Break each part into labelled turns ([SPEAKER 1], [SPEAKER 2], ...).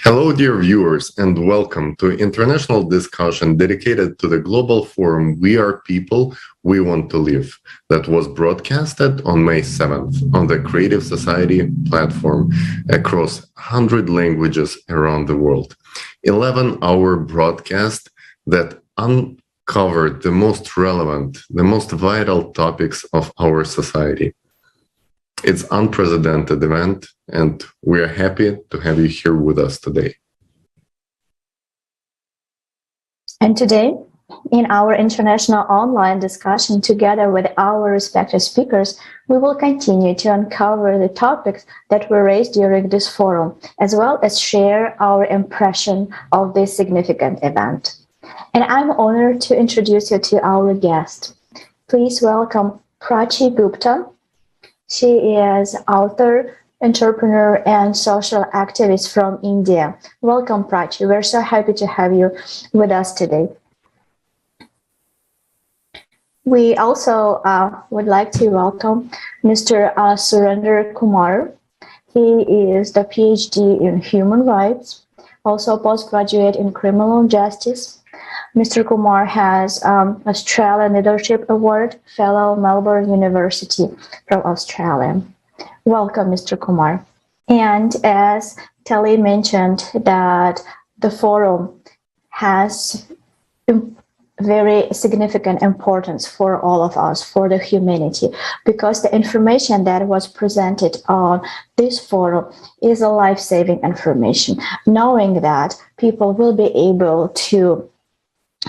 [SPEAKER 1] Hello, dear viewers, and welcome to international discussion dedicated to the global forum We Are People, We Want to Live, that was broadcasted on May 7th on the Creative Society platform across 100 languages around the world. 11-hour broadcast that uncovered the most relevant, the most vital topics of our society. It's an unprecedented event, and we are happy to have you here with us today.
[SPEAKER 2] And today, in our international online discussion together with our respective speakers, we will continue to uncover the topics that were raised during this forum, as well as share our impression of this significant event. And I'm honored to introduce you to our guest. Please welcome Prachi Gupta. She is author, entrepreneur, and social activist from India. Welcome, Prachi. We're so happy to have you with us today. We also would like to welcome Mr. Surender Kumar. He is the PhD in human rights, also postgraduate in criminal justice. Mr. Kumar has Australian Leadership Award, fellow Melbourne University from Australia. Welcome, Mr. Kumar. And as Tali mentioned, that the forum has very significant importance for all of us, for the humanity, because the information that was presented on this forum is a life-saving information, knowing that people will be able to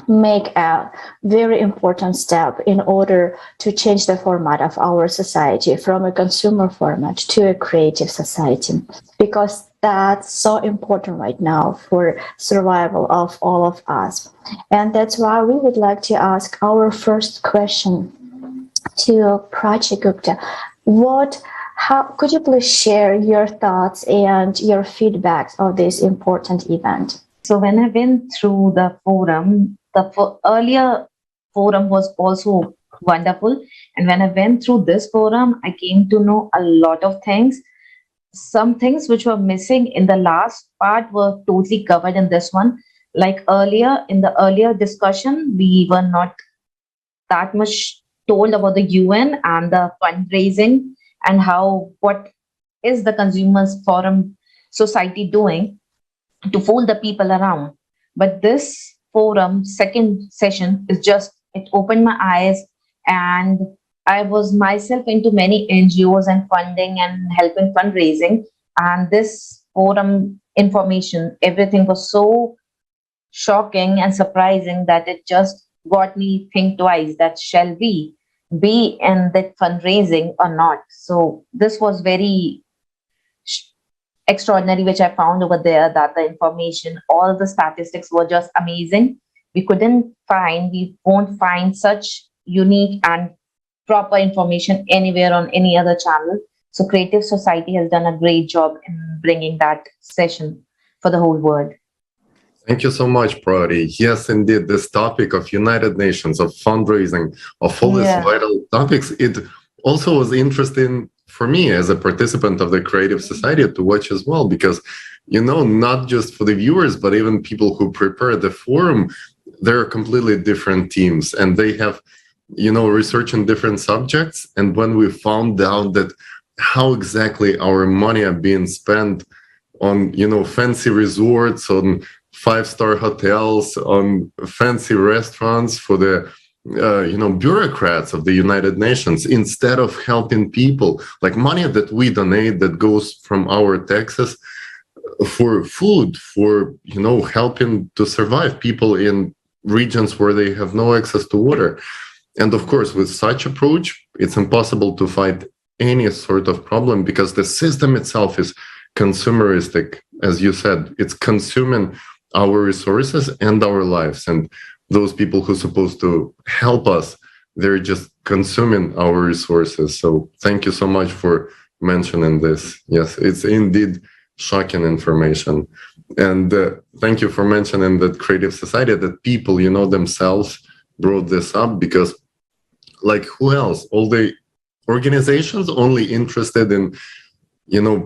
[SPEAKER 2] make a very important step in order to change the format of our society from a consumer format to a creative society, because that's so important right now for survival of all of us. And that's why we would like to ask our first question to Prachi Gupta. How could you please share your thoughts and your feedbacks of this important event?
[SPEAKER 3] So when I went through the forum, the earlier forum was also wonderful. And when I went through this forum, I came to know a lot of things. Some things which were missing in the last part were totally covered in this one. Like earlier, in the earlier discussion, we were not that much told about the UN and the fundraising and what is the Consumers Forum Society doing to fool the people around. But this forum second session is it opened my eyes, and I was myself into many NGOs and funding and helping fundraising, and this forum information, everything was so shocking and surprising that it just got me think twice that shall we be in that fundraising or not. So this was very extraordinary, which I found over there, that the information, all the statistics were just amazing. We won't find such unique and proper information anywhere on any other channel. So Creative Society has done a great job in bringing that session for the whole world.
[SPEAKER 1] Thank you so much, Prachi. Yes, indeed, this topic of United Nations, of fundraising, of all these vital topics, it also was interesting for me as a participant of the Creative Society to watch as well, because, not just for the viewers, but even people who prepare the forum, there are completely different teams and they have, research in different subjects. And when we found out that how exactly our money are being spent on, fancy resorts, on five-star hotels, on fancy restaurants for the bureaucrats of the United Nations, instead of helping people, like money that we donate that goes from our taxes for food, for, helping to survive people in regions where they have no access to water. And of course, with such approach, it's impossible to fight any sort of problem, because the system itself is consumeristic. As you said, it's consuming our resources and our lives. And those people who are supposed to help us, they're just consuming our resources. So thank you so much for mentioning this. Yes, it's indeed shocking information. And thank you for mentioning that Creative Society, that people, themselves brought this up, because like who else? All the organizations only interested in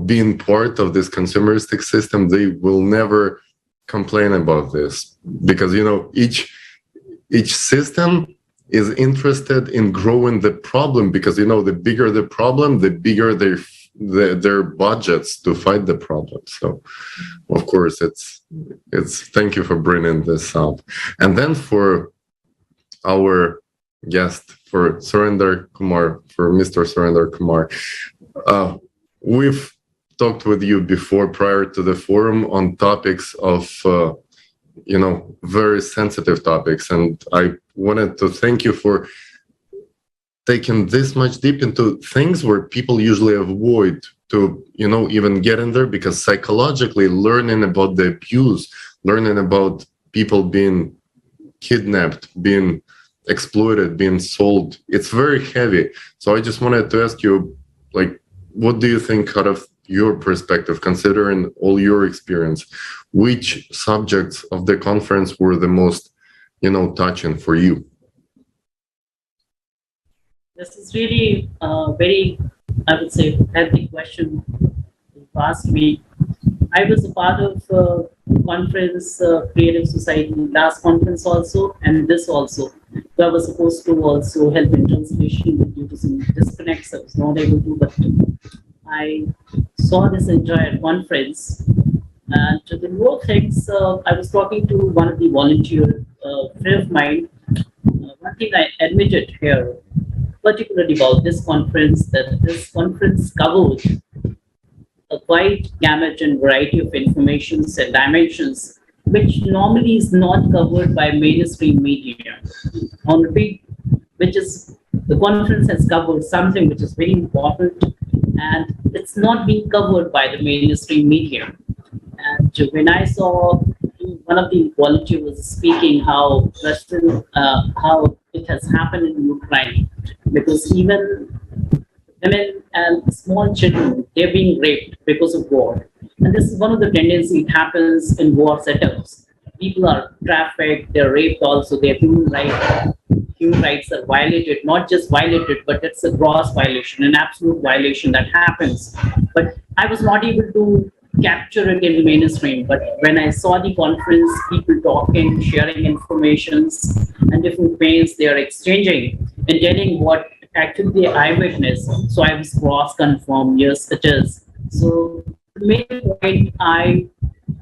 [SPEAKER 1] being part of this consumeristic system, they will never complain about this, because each system is interested in growing the problem, because the bigger the problem, the bigger their budgets to fight the problem. So of course it's thank you for bringing this up. And then for our guest, for Mr. Surender Kumar, we've talked with you before, prior to the forum, on topics of very sensitive topics, and I wanted to thank you for taking this much deep into things where people usually avoid to even get in there, because psychologically, learning about the abuse, learning about people being kidnapped, being exploited, being sold, it's very heavy. So I just wanted to ask you, what do you think, out of your perspective, considering all your experience, which subjects of the conference were the most touching for you?
[SPEAKER 4] This is really a very, I would say, healthy question you asked me. I was a part of conference, Creative Society, last conference also, and this also. So I was supposed to also help in translation, but due to some disconnects, I was not able to. But I saw this entire conference, and the more things, I was talking to one of the volunteer friend of mine. One thing I admitted here, particularly about this conference, that this conference covered a wide gamut and variety of informations and dimensions, which normally is not covered by mainstream media. On repeat, which is, the conference has covered something which is very important, and it's not being covered by the mainstream media. And when I saw one of the volunteers speaking how it has happened in Ukraine, because even women and small children, they're being raped because of war. And this is one of the tendencies, it happens in war setups. People are trafficked, they're raped also, their human rights are violated, not just violated, but it's a gross violation, an absolute violation that happens. But I was not able to capture it in the mainstream. But when I saw the conference, people talking, sharing informations and different ways they are exchanging and telling what actually the eyewitness. So I was cross-confirmed, yes, it is. So the main point, I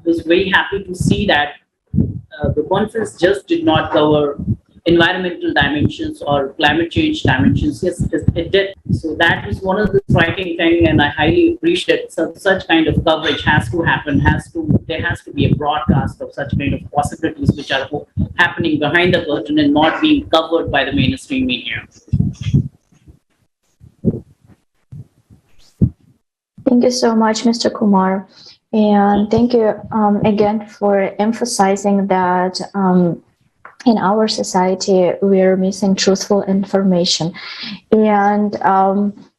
[SPEAKER 4] was very happy to see that the conference just did not cover environmental dimensions or climate change dimensions. Yes, it did. So that is one of the striking things, and I highly appreciate such kind of coverage has to happen. There has to be a broadcast of such kind of possibilities which are happening behind the curtain and not being covered by the mainstream media.
[SPEAKER 2] Thank you so much, Mr. Kumar. And thank you again for emphasizing that in our society, we're missing truthful information. And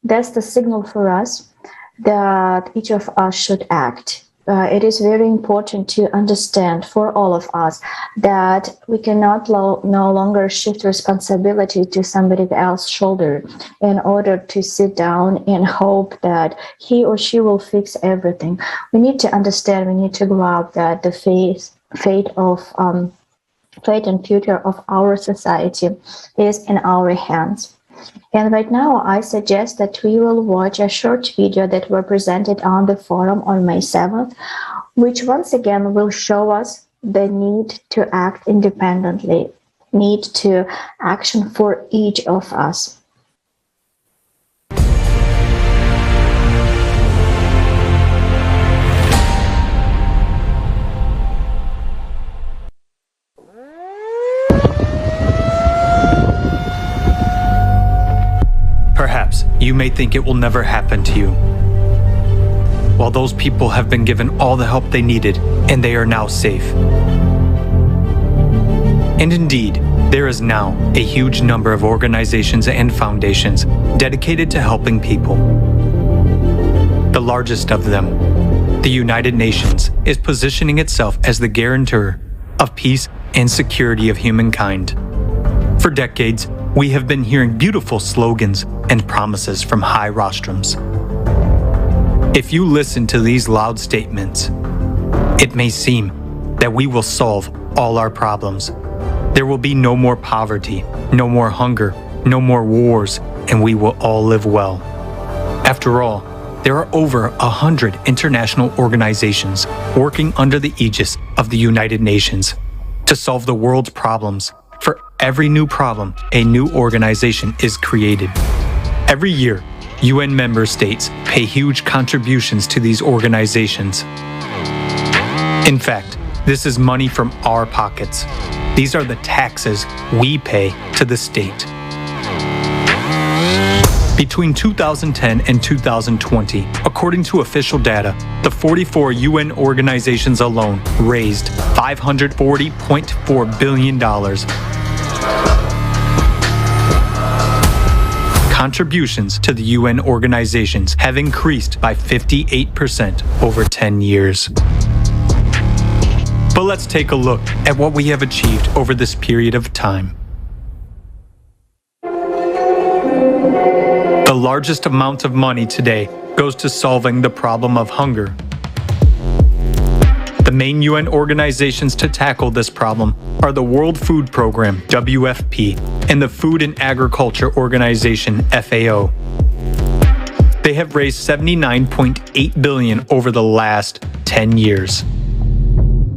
[SPEAKER 2] that's the signal for us that each of us should act. It is very important to understand for all of us that we cannot no longer shift responsibility to somebody else's shoulder in order to sit down and hope that he or she will fix everything. We need to understand, we need to grow up that the fate and future of our society is in our hands. And right now, I suggest that we will watch a short video that were presented on the forum on May 7th, which once again will show us the need to act independently, need to action for each of us.
[SPEAKER 5] Perhaps you may think it will never happen to you, while those people have been given all the help they needed and they are now safe. And indeed, there is now a huge number of organizations and foundations dedicated to helping people. The largest of them, the United Nations, is positioning itself as the guarantor of peace and security of humankind. For decades, we have been hearing beautiful slogans and promises from high rostrums. If you listen to these loud statements, it may seem that we will solve all our problems. There will be no more poverty, no more hunger, no more wars, and we will all live well. After all, there are over 100 international organizations working under the aegis of the United Nations to solve the world's problems. For every new problem, a new organization is created. Every year, UN member states pay huge contributions to these organizations. In fact, this is money from our pockets. These are the taxes we pay to the state. Between 2010 and 2020, according to official data, the 44 UN organizations alone raised $540.4 billion. Contributions to the UN organizations have increased by 58% over 10 years. But let's take a look at what we have achieved over this period of time. The largest amount of money today goes to solving the problem of hunger. The main UN organizations to tackle this problem are the World Food Program, WFP, and the Food and Agriculture Organization, FAO. They have raised $79.8 billion over the last 10 years.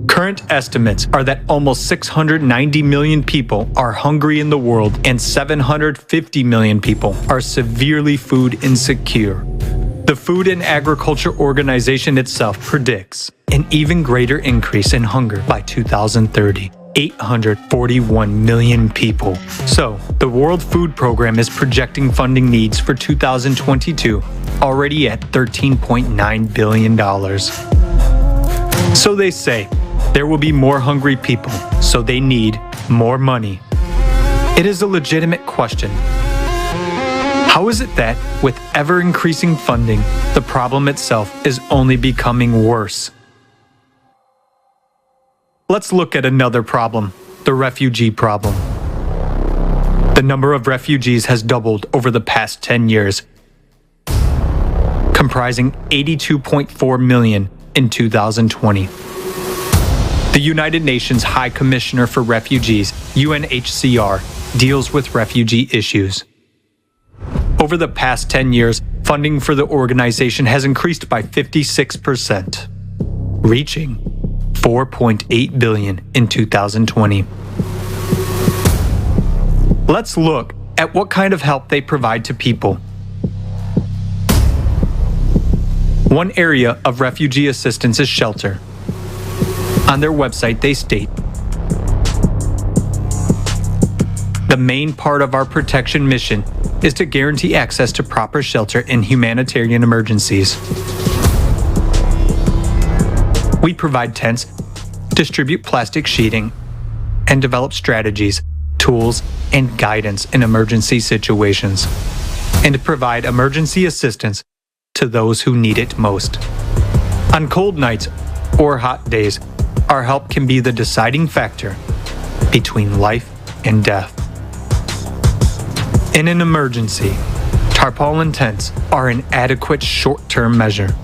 [SPEAKER 5] Current estimates are that almost 690 million people are hungry in the world and 750 million people are severely food insecure. The Food and Agriculture Organization itself predicts an even greater increase in hunger by 2030. 841 million people. So, the World Food Program is projecting funding needs for 2022 already at $13.9 billion. So they say, there will be more hungry people, so they need more money. It is a legitimate question. How is it that, with ever-increasing funding, the problem itself is only becoming worse? Let's look at another problem, the refugee problem. The number of refugees has doubled over the past 10 years, comprising 82.4 million in 2020. The United Nations High Commissioner for Refugees, UNHCR, deals with refugee issues. Over the past 10 years, funding for the organization has increased by 56%, reaching $4.8 billion in 2020. Let's look at what kind of help they provide to people. One area of refugee assistance is shelter. On their website, they state, "The main part of our protection mission is to guarantee access to proper shelter in humanitarian emergencies. We provide tents, distribute plastic sheeting, and develop strategies, tools, and guidance in emergency situations, and provide emergency assistance to those who need it most. On cold nights or hot days, our help can be the deciding factor between life and death. In an emergency, tarpaulin tents are an adequate short-term measure,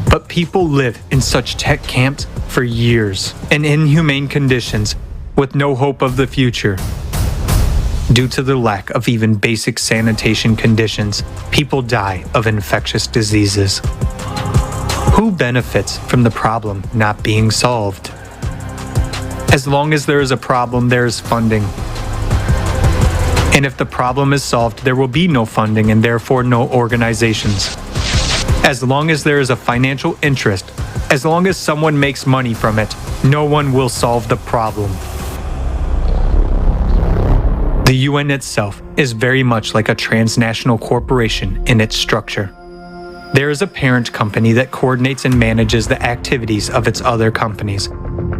[SPEAKER 5] but people live in such tent camps for years in inhumane conditions with no hope of the future. Due to the lack of even basic sanitation conditions, people die of infectious diseases. Who benefits from the problem not being solved? As long as there is a problem, there is funding. And if the problem is solved, there will be no funding and therefore no organizations. As long as there is a financial interest, as long as someone makes money from it, no one will solve the problem." The UN itself is very much like a transnational corporation in its structure. There is a parent company that coordinates and manages the activities of its other companies,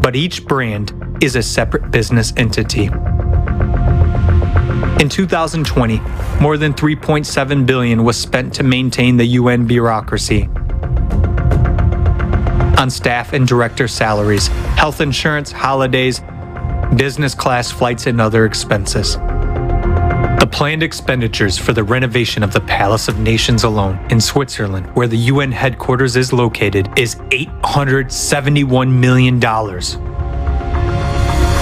[SPEAKER 5] but each brand is a separate business entity. In 2020, more than $3.7 billion was spent to maintain the UN bureaucracy on staff and director salaries, health insurance, holidays, business class flights, and other expenses. The planned expenditures for the renovation of the Palace of Nations alone in Switzerland, where the UN headquarters is located, is $871 million.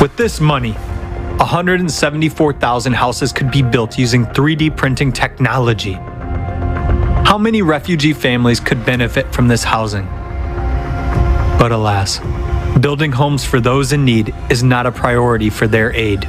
[SPEAKER 5] With this money, 174,000 houses could be built using 3D printing technology. How many refugee families could benefit from this housing? But alas, building homes for those in need is not a priority for their aid.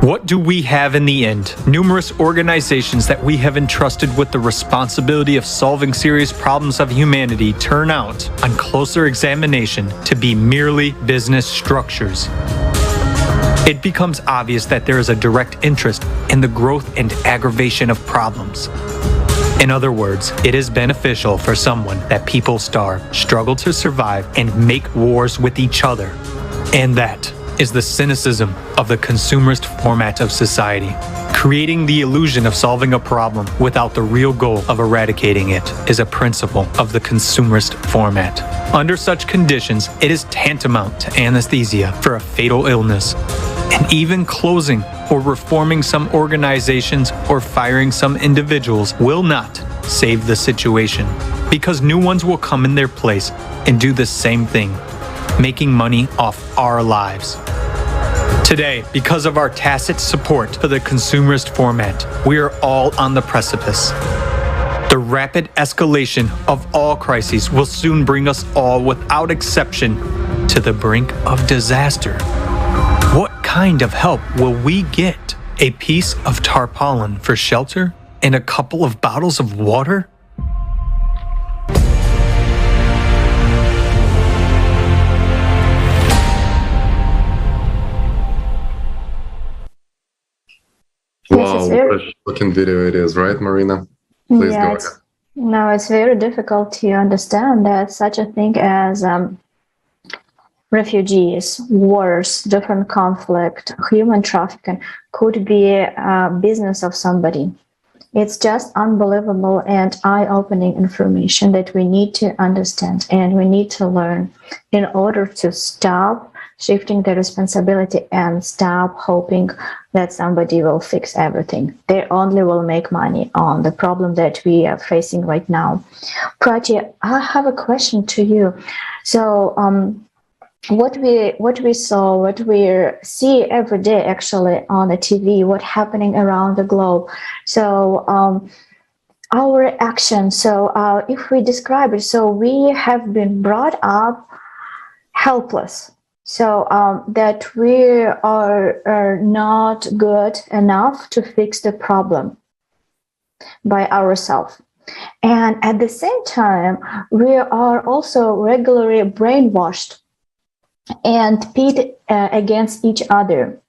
[SPEAKER 5] What do we have in the end? Numerous organizations that we have entrusted with the responsibility of solving serious problems of humanity turn out, on closer examination, to be merely business structures. It becomes obvious that there is a direct interest in the growth and aggravation of problems. In other words, it is beneficial for someone that people starve, struggle to survive, and make wars with each other. And that is the cynicism of the consumerist format of society, creating the illusion of solving a problem without the real goal of eradicating it is a principle of the consumerist format. Under such conditions, it is tantamount to anesthesia for a fatal illness. And even closing or reforming some organizations or firing some individuals will not save the situation, because new ones will come in their place and do the same thing, making money off our lives. Today, because of our tacit support for the consumerist format, we are all on the precipice. The rapid escalation of all crises will soon bring us all, without exception, to the brink of disaster. What kind of help will we get? A piece of tarpaulin for shelter and a couple of bottles of water?
[SPEAKER 1] Wow, what a shocking video it is, right, Marina? Please go ahead.
[SPEAKER 2] No, it's very difficult to understand that such a thing as refugees, wars, different conflict, human trafficking could be a business of somebody. It's just unbelievable and eye-opening information that we need to understand and we need to learn in order to stop shifting the responsibility and stop hoping that somebody will fix everything. They only will make money on the problem that we are facing right now. Prachi, I have a question to you. So what we saw, what we see every day actually on the TV, what's happening around the globe. So our action, so if we describe it, so we have been brought up helpless. So that we are not good enough to fix the problem by ourselves. And at the same time, we are also regularly brainwashed and pit against each other.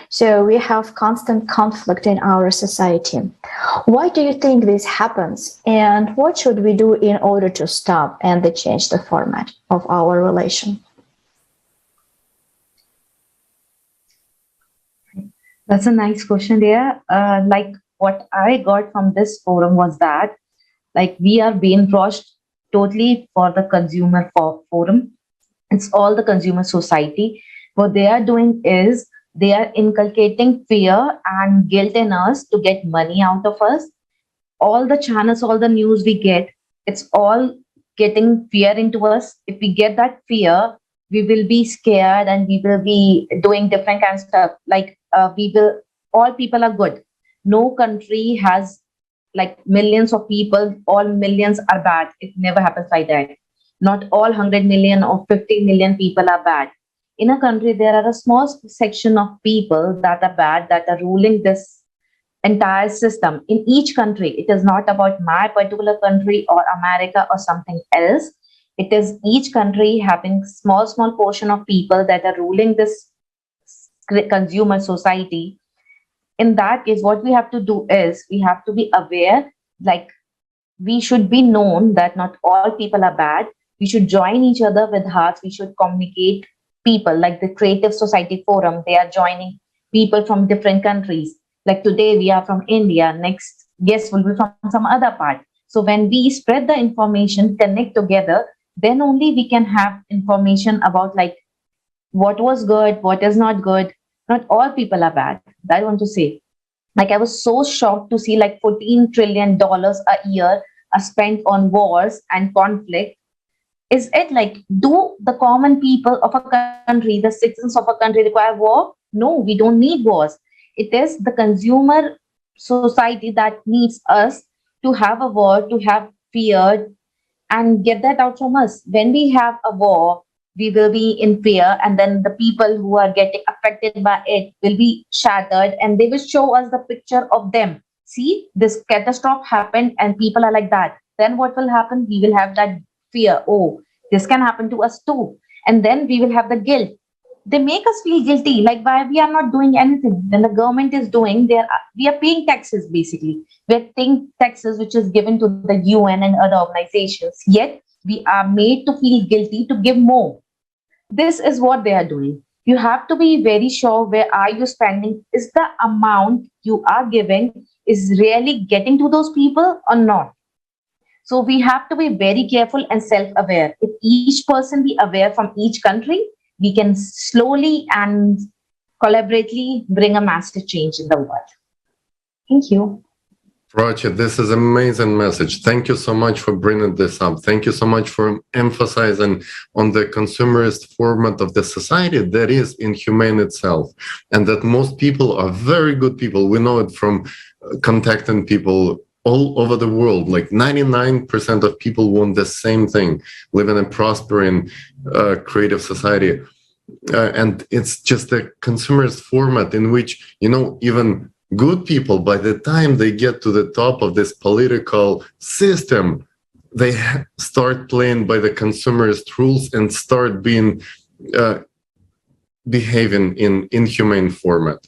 [SPEAKER 2] So we have constant conflict in our society. Why do you think this happens? And what should we do in order to stop and to change the format of our relation?
[SPEAKER 3] That's a nice question there. Like what I got from this forum was that like we are being brushed totally for the consumer forum. It's all the consumer society. What they are doing is they are inculcating fear and guilt in us to get money out of us. All the channels, all the news we get, it's all getting fear into us. If we get that fear, we will be scared and we will be doing different kinds of stuff. Like all people are good. No country has like millions of people, all millions are bad. It never happens like that. Not all 100 million or 50 million people are bad. In a country, there are a small section of people that are bad, that are ruling this entire system. In each country, it is not about my particular country or America or something else. It is each country having small portion of people that are ruling this consumer society. In that case, what we have to do is we have to be aware, like we should be known that not all people are bad. We should join each other with hearts. We should communicate people like the Creative Society Forum. They are joining people from different countries. Like today we are from India. Next guest will be from some other part. So when we spread the information, connect together, then only we can have information about like what was good, what is not good. Not all people are bad. I want to say. Like I was so shocked to see like $14 trillion a year are spent on wars and conflict. Is it like, do the common people of a country, the citizens of a country require war? No, we don't need wars. It is the consumer society that needs us to have a war, to have fear, and get that out from us. When we have a war, we will be in fear, and then the people who are getting affected by it will be shattered, and they will show us the picture of them. See, this catastrophe happened, and people are like that. Then what will happen? We will have that fear. Oh, this can happen to us too. And then we will have the guilt. They make us feel guilty, like why we are not doing anything. When the government is doing, we are paying taxes basically. We are paying taxes which is given to the UN and other organizations. Yet we are made to feel guilty to give more. This is what they are doing. You have to be very sure where are you spending. Is the amount you are giving is really getting to those people or not? So we have to be very careful and self-aware. If each person be aware from each country, we can slowly and collaboratively bring a massive change in the world. Thank you.
[SPEAKER 1] Prachi, this is an amazing message. Thank you so much for bringing this up. Thank you so much for emphasizing on the consumerist format of the society that is inhumane itself, and that most people are very good people. We know it from contacting people all over the world. Like 99% of people want the same thing, live in a prospering, creative society. And it's just a consumerist format in which, even good people, by the time they get to the top of this political system, they start playing by the consumerist rules and start behaving in inhumane format.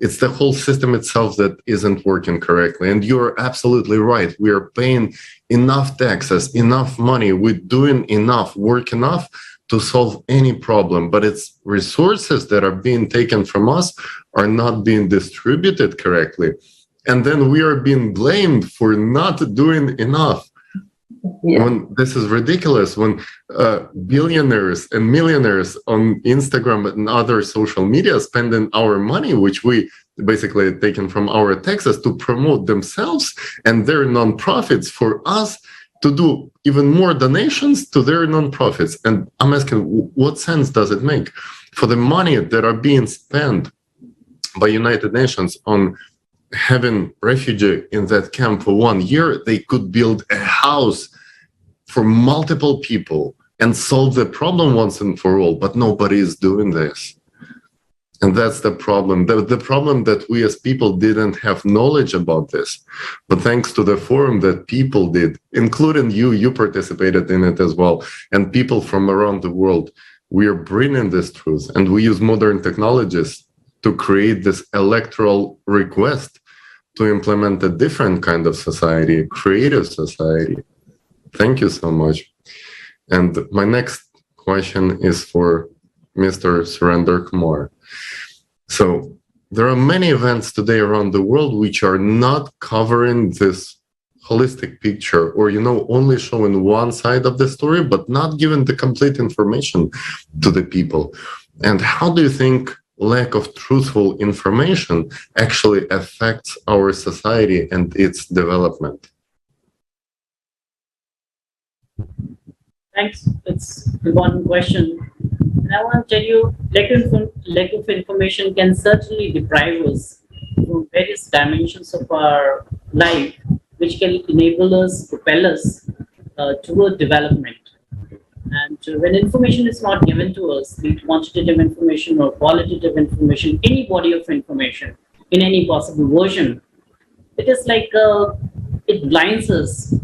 [SPEAKER 1] It's the whole system itself that isn't working correctly. And you're absolutely right. We are paying enough taxes, enough money. We're doing enough, work enough to solve any problem. But it's resources that are being taken from us are not being distributed correctly. And then we are being blamed for not doing enough. Yeah. When this is ridiculous, when billionaires and millionaires on Instagram and other social media spending our money, which we basically taken from our taxes, to promote themselves and their nonprofits, for us to do even more donations to their nonprofits. And I'm asking, what sense does it make for the money that are being spent by United Nations on having refugee in that camp for 1 year? They could build a house for multiple people and solve the problem once and for all, but nobody is doing this. And that's the problem. The problem that we as people didn't have knowledge about this. But thanks to the forum that people did, including you participated in it as well, and people from around the world, we are bringing this truth. And we use modern technologies to create this electoral request to implement a different kind of society, a creative society. Thank you so much. And my next question is for Mr. Surender Kumar. So there are many events today around the world which are not covering this holistic picture, or, only showing one side of the story, but not giving the complete information to the people. And how do you think lack of truthful information actually affects our society and its development?
[SPEAKER 4] Thanks. It's one question. And I want to tell you, lack of information can certainly deprive us from various dimensions of our life, which can enable us, propel us toward development. And when information is not given to us, be it quantitative information or qualitative information, any body of information in any possible version, it is like it blinds us,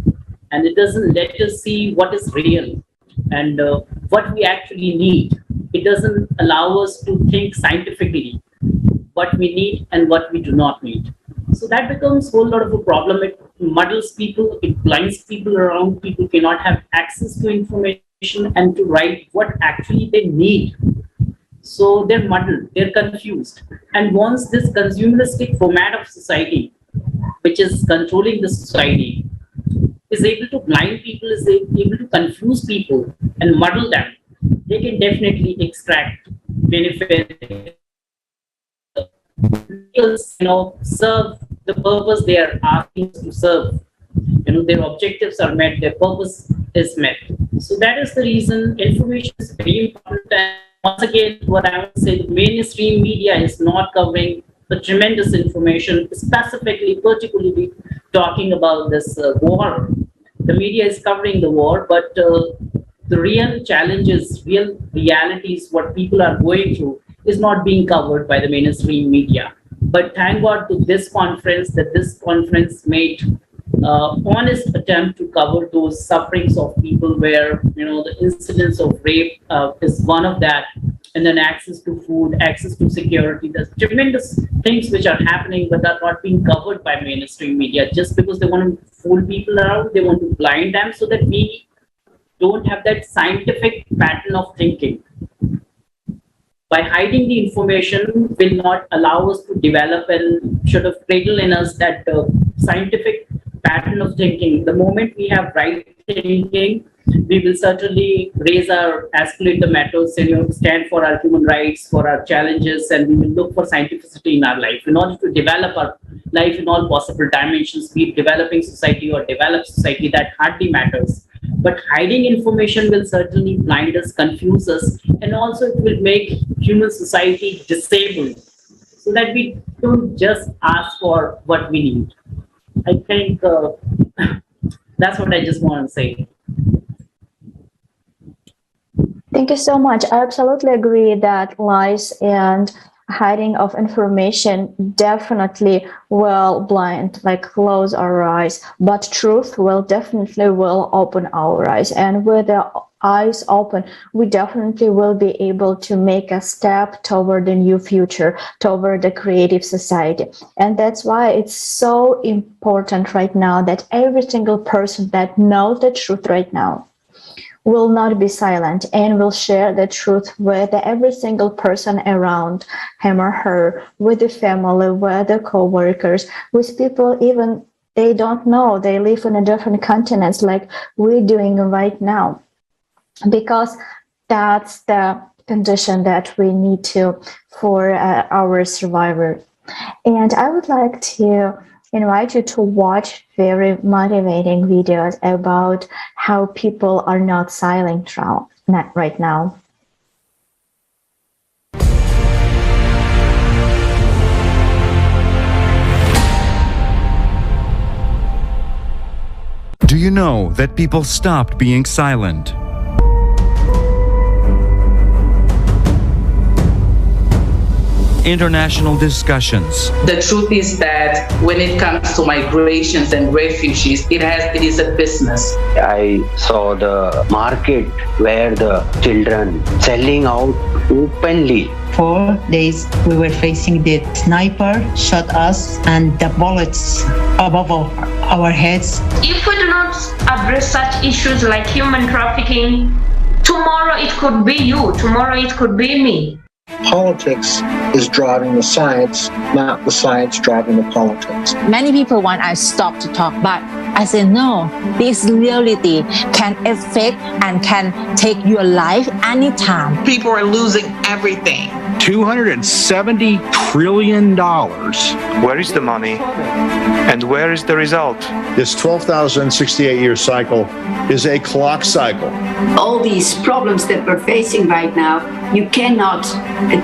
[SPEAKER 4] and it doesn't let us see what is real and what we actually need. It doesn't allow us to think scientifically what we need and what we do not need. So that becomes a whole lot of a problem. It muddles people, it blinds people around. People cannot have access to information and to write what actually they need. So they're muddled, they're confused. And once this consumeristic format of society, which is controlling the society, is able to blind people, is able to confuse people and muddle them, they can definitely extract benefit chemicals, serve the purpose they are asking to serve. Their objectives are met, their purpose is met. So that is the reason information is very important. And once again, what I want to say, the mainstream media is not covering the tremendous information, specifically, particularly talking about this war. The media is covering the war, but the real challenges, real realities, what people are going through is not being covered by the mainstream media. But thank God to this conference, that this conference made honest attempt to cover those sufferings of people where, the incidence of rape is one of that, and then access to food, access to security. There's tremendous things which are happening but are not being covered by mainstream media just because they want to fool people around, they want to blind them so that we don't have that scientific pattern of thinking. By hiding the information will not allow us to develop and sort of cradle in us that scientific pattern of thinking. The moment we have right thinking, we will certainly escalate the matters and stand for our human rights, for our challenges, and we will look for scientificity in our life in order to develop our life in all possible dimensions, be it developing society or developed society, that hardly matters. But hiding information will certainly blind us, confuse us, and also it will make human society disabled so that we don't just ask for what we need. I think that's what I just want to say.
[SPEAKER 2] Thank you so much. I absolutely agree that lies and hiding of information definitely will close our eyes, but truth will open our eyes. And with the eyes open, we definitely will be able to make a step toward the new future, toward the creative society. And that's why it's so important right now that every single person that knows the truth right now will not be silent and will share the truth with every single person around him or her, with the family, with the co-workers, with people even they don't know, they live in a different continents like we're doing right now, because that's the condition that we need for our survivor. And I would like to invite you to watch very motivating videos about how people are not silent right now.
[SPEAKER 6] Do you know that people stopped being silent? International discussions.
[SPEAKER 7] The truth is that when it comes to migrations and refugees, it is a business.
[SPEAKER 8] I saw the market where the children selling out openly.
[SPEAKER 9] 4 days we were facing the sniper shot us and the bullets above our heads.
[SPEAKER 10] If we do not address such issues like human trafficking, tomorrow it could be you, tomorrow it could be me.
[SPEAKER 11] Politics is driving the science, not the science driving the politics.
[SPEAKER 12] Many people want us to stop to talk, but I say no. This reality can affect and can take your life anytime.
[SPEAKER 13] People are losing everything.
[SPEAKER 14] $270 trillion.
[SPEAKER 15] Where is the money? And where is the result?
[SPEAKER 14] This 12,068-year cycle is a clock cycle.
[SPEAKER 16] All these problems that we're facing right now, you cannot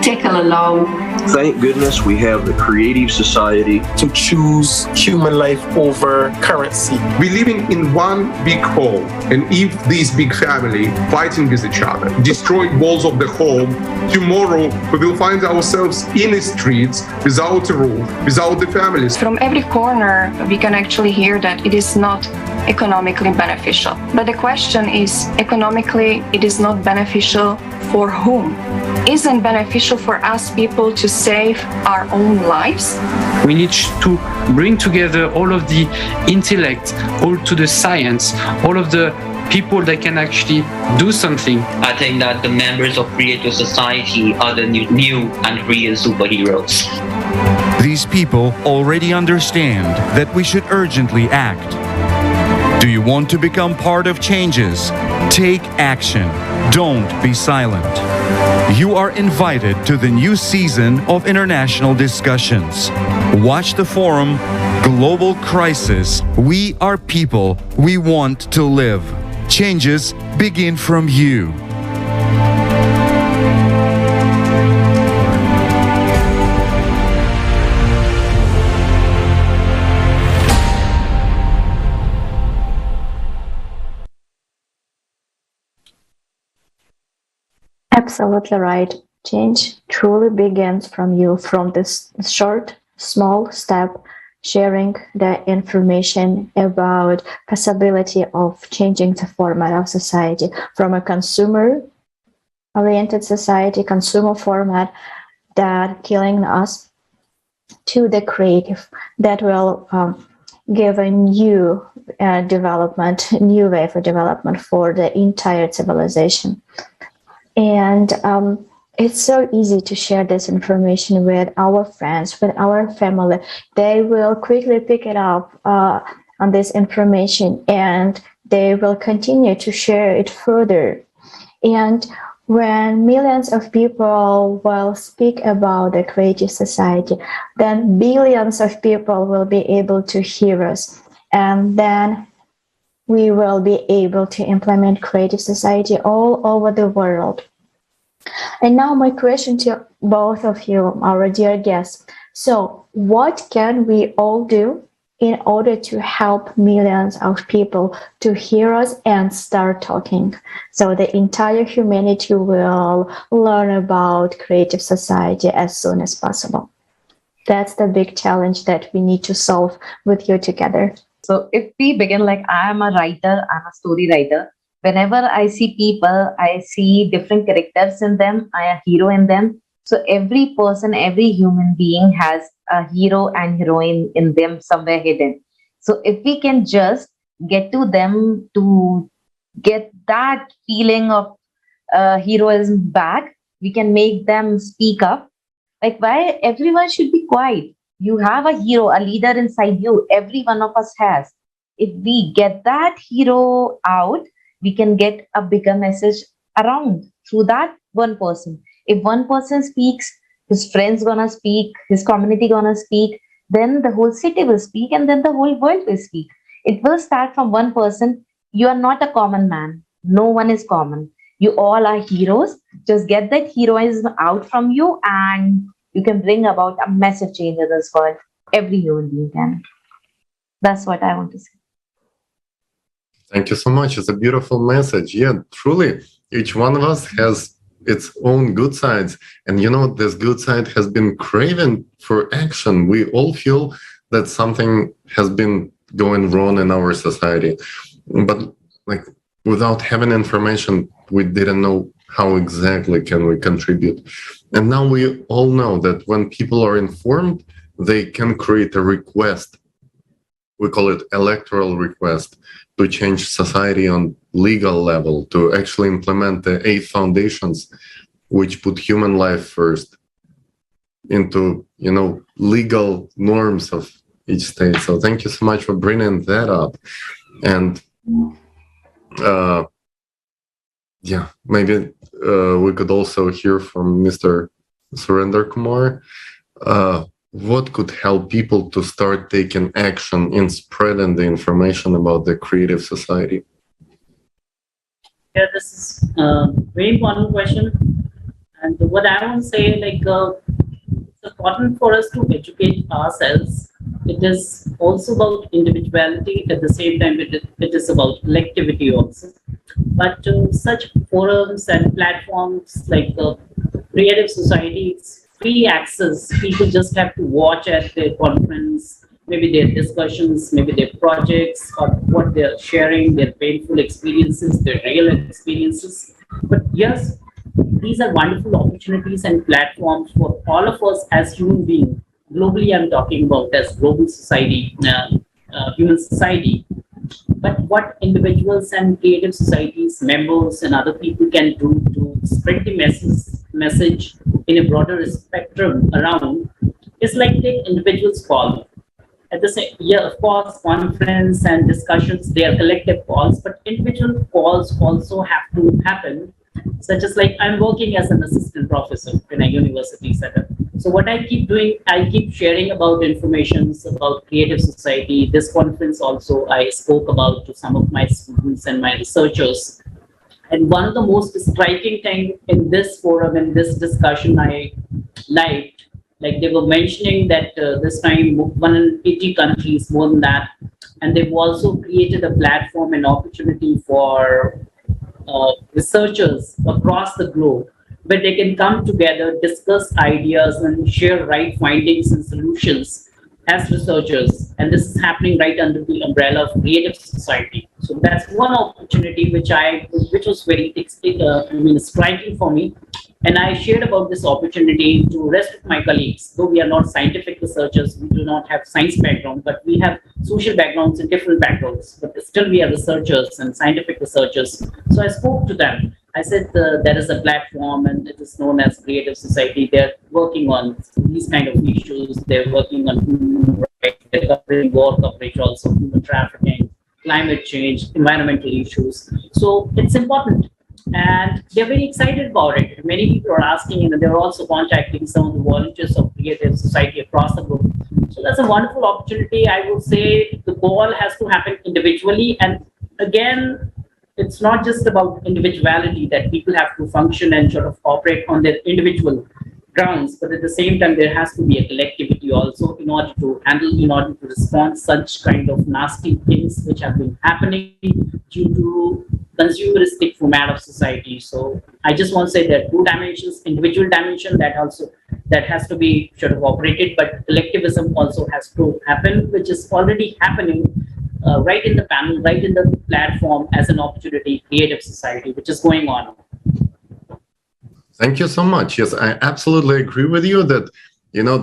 [SPEAKER 16] tackle alone.
[SPEAKER 17] Thank goodness we have the creative society
[SPEAKER 18] to choose human life over currency.
[SPEAKER 19] We're living in one big home, and if this big family fighting with each other, destroying walls of the home, tomorrow we will find ourselves in the streets without a roof, without the families.
[SPEAKER 20] From every corner, we can actually hear that it is not economically beneficial. But the question is, economically, it is not beneficial for whom? Isn't beneficial for us people to save our own lives?
[SPEAKER 21] We need to bring together all of the intellect, all to the science, all of the people that can actually do something.
[SPEAKER 22] I think that the members of Creative Society are the new and real superheroes.
[SPEAKER 6] These people already understand that we should urgently act. Do you want to become part of changes? Take action. Don't be silent. You are invited to the new season of international discussions. Watch the forum Global Crisis. We are people. We want to live. Changes begin from you.
[SPEAKER 2] Absolutely right. Change truly begins from you, from this short, small step, sharing the information about possibility of changing the format of society from a consumer-oriented society, consumer format that killing us, to the creative that will give a new development, new way for development for the entire civilization. And it's so easy to share this information with our friends, with our family. They will quickly pick it up on this information, and they will continue to share it further. And when millions of people will speak about the creative society, then billions of people will be able to hear us. And then we will be able to implement creative society all over the world. And now my question to both of you, our dear guests. So what can we all do in order to help millions of people to hear us and start talking? So the entire humanity will learn about creative society as soon as possible. That's the big challenge that we need to solve with you together.
[SPEAKER 3] So if we begin, like I am a writer, I'm a story writer. Whenever I see people, I see different characters in them. I am a hero in them. So every person, every human being has a hero and heroine in them somewhere hidden. So if we can just get to them to get that feeling of heroism back, we can make them speak up. Like why everyone should be quiet? You have a hero, a leader inside you. Every one of us has. If we get that hero out, we can get a bigger message around through that one person. If one person speaks, his friends gonna speak, his community gonna speak, then the whole city will speak, and then the whole world will speak. It will start from one person. You are not a common man. No one is common. You all are heroes. Just get that heroism out from you, and you can bring about a massive change in this world. Every human being can. That's what I want to say.
[SPEAKER 1] Thank you so much. It's a beautiful message. Yeah, truly, each one of us has its own good sides. And you know, this good side has been craving for action. We all feel that something has been going wrong in our society. But like without having information, we didn't know how exactly can we contribute. And now we all know that when people are informed, they can create a request. We call it electoral request, to change society on legal level, to actually implement the 8 foundations which put human life first into, you know, legal norms of each state. So thank you so much for bringing that up. And yeah, maybe we could also hear from Mr. Surender Kumar. What could help people to start taking action in spreading the information about the creative society?
[SPEAKER 4] Yeah, this is a very important question. And what I want to say, like, it's important for us to educate ourselves. It is also about individuality. At the same time, it is about collectivity also. But such forums and platforms like creative societies, free access, people just have to watch at their conference, maybe their discussions, maybe their projects, or what they're sharing, their painful experiences, their real experiences. But yes, these are wonderful opportunities and platforms for all of us as human beings. Globally, I'm talking about as global society, human society. But what individuals and creative societies, members, and other people can do to spread the message in a broader spectrum around is like take individuals' call. At the same, yeah, of course, conference and discussions, they are collective calls, but individual calls also have to happen such as like I'm working as an assistant professor in a university setup. So what I keep doing, I keep sharing about informations about creative society. This conference also I spoke about to some of my students and my researchers. And one of the most striking thing in this forum, in this discussion, I liked, like they were mentioning that this time 180 countries, more than that, and they've also created a platform and opportunity for researchers across the globe where they can come together, discuss ideas, and share right findings and solutions as researchers. And this is happening right under the umbrella of Creative Society. So that's one opportunity which was very striking for me. And I shared about this opportunity to rest of my colleagues. Though we are not scientific researchers, we do not have science background, but we have social backgrounds and different backgrounds. But still we are researchers and scientific researchers. So I spoke to them. I said there is a platform and it is known as Creative Society. They're working on these kind of issues. They're working on human rights, they're covering war coverage, also human trafficking, climate change, environmental issues. So it's important. And they're very excited about it. Many people are asking, and they're also contacting some of the volunteers of Creative Society across the globe. So that's a wonderful opportunity. I would say the goal has to happen individually. And again, it's not just about individuality, that people have to function and sort of operate on their individual grounds, but at the same time, there has to be a collectivity also in order to handle, in order to respond such kind of nasty things which have been happening due to consumeristic format of society. So I just want to say there are two dimensions: individual dimension that has to be sort of operated, but collectivism also has to happen, which is already happening right in the panel, right in the platform as an opportunity, Creative Society, which is going on.
[SPEAKER 1] Thank you so much. Yes, I absolutely agree with you that,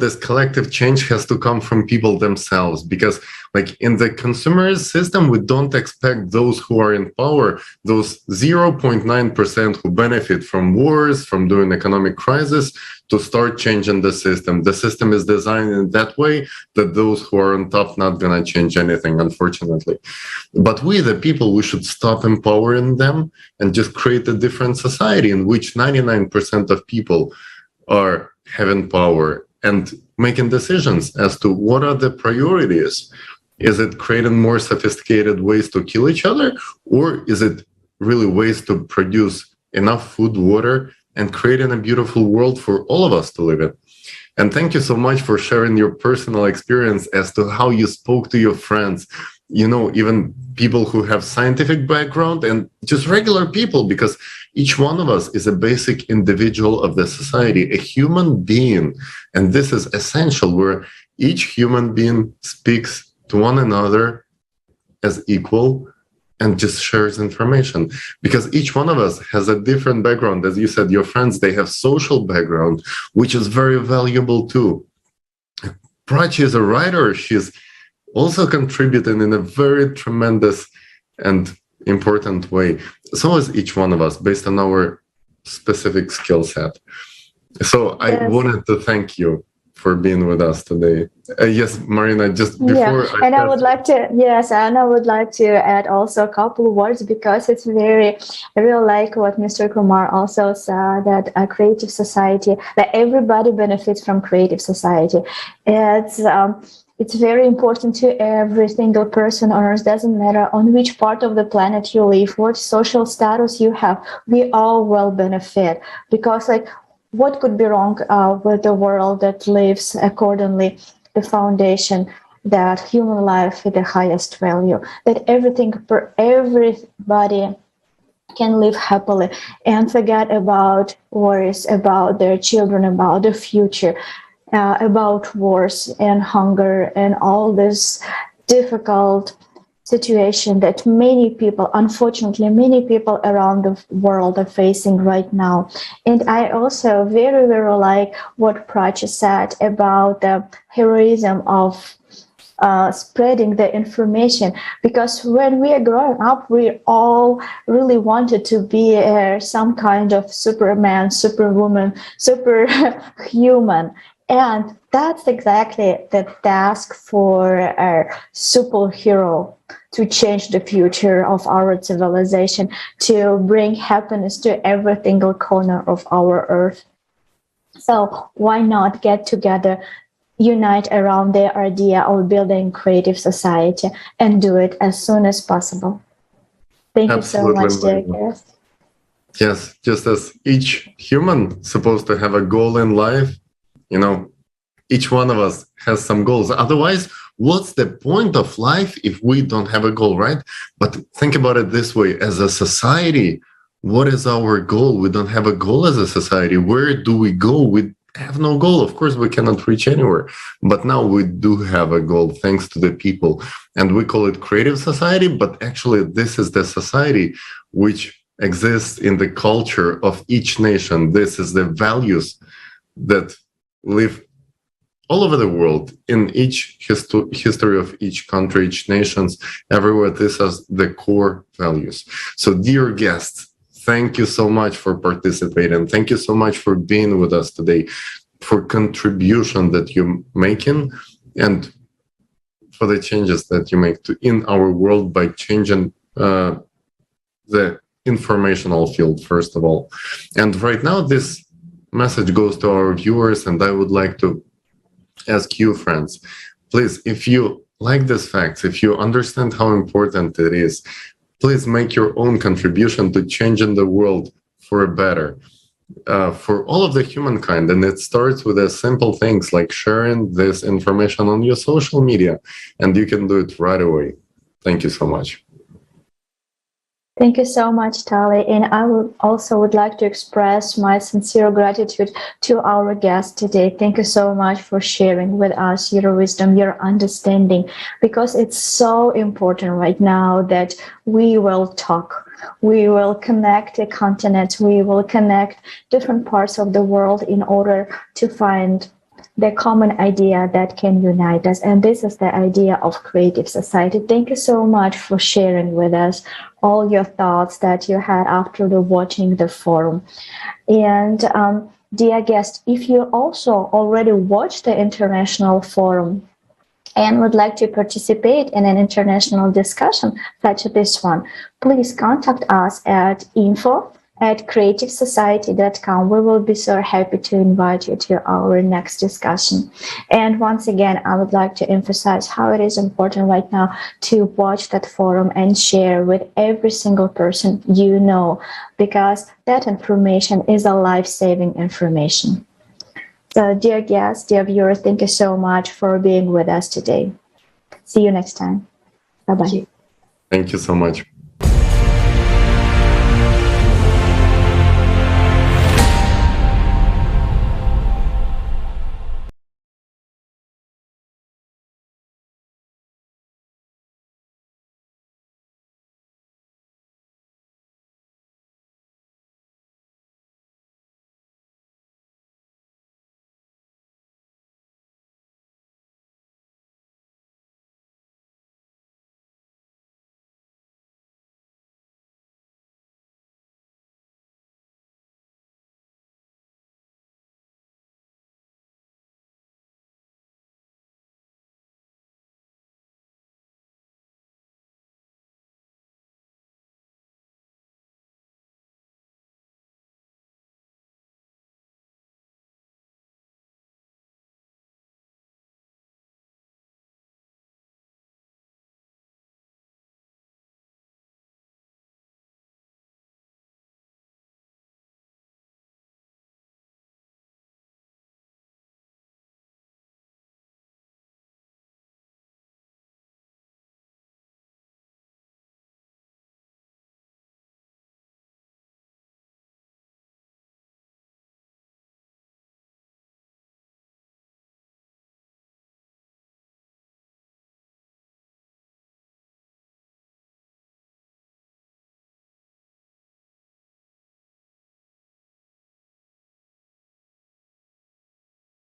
[SPEAKER 1] this collective change has to come from people themselves, because like in the consumer system, we don't expect those who are in power, those 0.9% who benefit from wars, from doing economic crisis, to start changing the system. The system is designed in that way that those who are on top not going to change anything, unfortunately. But we, the people, we should stop empowering them and just create a different society in which 99% of people are having power and making decisions as to what are the priorities. Is it creating more sophisticated ways to kill each other? Or is it really ways to produce enough food, water, and creating a beautiful world for all of us to live in? And thank you so much for sharing your personal experience as to how you spoke to your friends, even people who have scientific background and just regular people, because each one of us is a basic individual of the society, a human being. And this is essential, where each human being speaks to one another as equal and just shares information, because each one of us has a different background. As you said, your friends, they have social background, which is very valuable too. Prachi is a writer. She's also contributing in a very tremendous and important way. So is each one of us, based on our specific skill set. So I wanted to thank you for being with us today. Yes, Marina, just before
[SPEAKER 2] I would like to add also a couple of words, because it's I really like what Mr. Kumar also said, that a creative society, that everybody benefits from creative society. It's very important to every single person on earth. Doesn't matter on which part of the planet you live, what social status you have, we all will benefit, because what could be wrong with the world that lives accordingly the foundation that human life is the highest value, that everybody can live happily and forget about worries about their children, about the future, about wars and hunger and all this difficult situation that unfortunately many people around the world are facing right now. And I also very, very like what Prachi said about the heroism of spreading the information, because when we are growing up, we all really wanted to be some kind of Superman, Superwoman, superhuman. And that's exactly the task for a superhero, to change the future of our civilization, to bring happiness to every single corner of our earth. So why not get together, unite around the idea of building creative society, and do it as soon as possible. Thank
[SPEAKER 1] Absolutely.
[SPEAKER 2] you so much, dear guest.
[SPEAKER 1] Yes, just as each human supposed to have a goal in life, each one of us has some goals. Otherwise, what's the point of life if we don't have a goal, right? But think about it this way. As a society, what is our goal? We don't have a goal as a society. Where do we go? We have no goal. Of course, we cannot reach anywhere. But now we do have a goal thanks to the people. And we call it creative society. But actually, this is the society which exists in the culture of each nation. This is the values that live all over the world, in each history of each country, each nations, everywhere. This is the core values. So dear guests, thank you so much for participating. Thank you so much for being with us today, for contribution that you're making, and for the changes that you make in our world by changing the informational field, first of all. And right now, this message goes to our viewers, and I would like to ask you, friends, please, if you like these facts, if you understand how important it is, please make your own contribution to changing the world for a better, for all of the humankind. And it starts with the simple things like sharing this information on your social media, and you can do it right away. Thank you so much.
[SPEAKER 2] Thank you so much, Tali. And I would like to express my sincere gratitude to our guest today. Thank you so much for sharing with us your wisdom, your understanding, because it's so important right now that we will talk. We will connect the continents. We will connect different parts of the world in order to find the common idea that can unite us. And this is the idea of creative society. Thank you so much for sharing with us all your thoughts that you had after watching the forum. And dear guest, if you also already watched the international forum and would like to participate in an international discussion such as this one, please contact us at info@creativesociety.com. We will be so happy to invite you to our next discussion. And once again, I would like to emphasize how it is important right now to watch that forum and share with every single person you know, because that information is a life-saving information. So dear guests, dear viewers, thank you so much for being with us today. See you next time. Bye-bye.
[SPEAKER 1] Thank you so much.